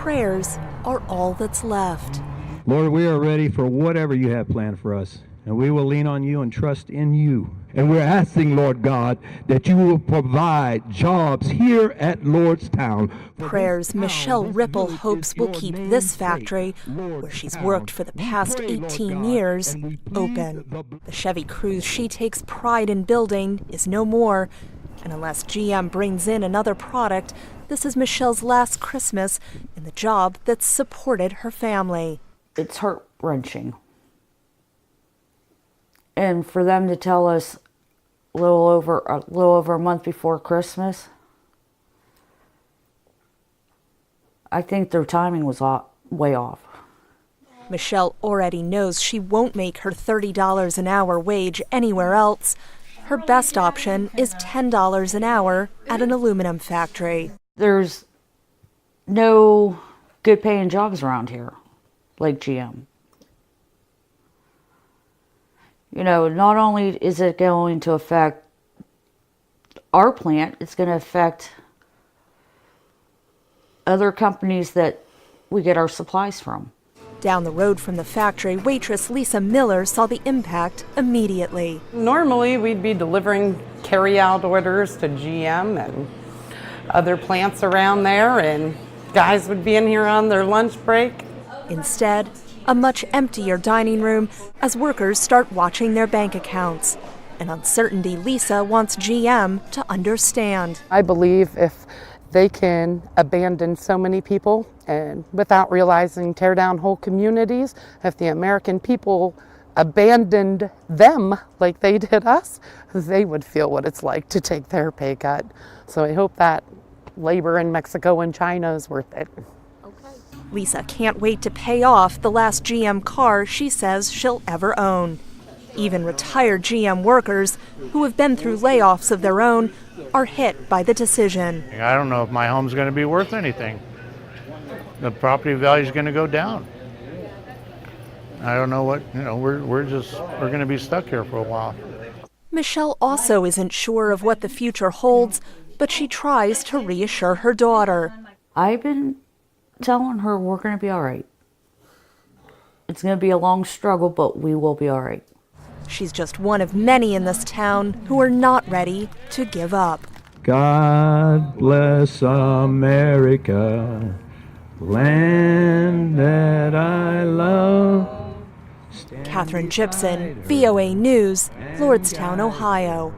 prayers are all that's left. Lord, we are ready for whatever you have planned for us, and we will lean on you and trust in you. And we're asking, Lord God, that you will provide jobs here at Lordstown. Prayers Michelle Ripple hopes will keep this factory, where she's worked for the past 18 years, open. The Chevy Cruze she takes pride in building is no more. And unless GM brings in another product, this is Michelle's last Christmas in the job that's supported her family. It's heart-wrenching. And for them to tell us a little over a month before Christmas, I think their timing was way off. Michelle already knows she won't make her $30 an hour wage anywhere else. Her best option is $10 an hour at an aluminum factory. There's no good paying jobs around here like GM. You know, not only is it going to affect our plant, it's going to affect other companies that we get our supplies from. Down the road from the factory, waitress Lisa Miller saw the impact immediately. Normally, we'd be delivering carry-out orders to GM and other plants around there, and guys would be in here on their lunch break. Instead, a much emptier dining room as workers start watching their bank accounts. An uncertainty Lisa wants GM to understand. I believe if they can abandon so many people and without realizing tear down whole communities, if the American people abandoned them like they did us, they would feel what it's like to take their pay cut. So I hope that labor in Mexico and China is worth it. Lisa can't wait to pay off the last GM car she says she'll ever own. Even retired GM workers who have been through layoffs of their own are hit by the decision. I don't know if my home's going to be worth anything. The property value is going to go down. I don't know what, we're going to be stuck here for a while. Michelle also isn't sure of what the future holds, but she tries to reassure her daughter. I've been telling her we're going to be all right. It's going to be a long struggle, but we will be all right. She's just one of many in this town who are not ready to give up. God bless America, land that I love. Katherine Gypson, VOA News, Lordstown, Ohio.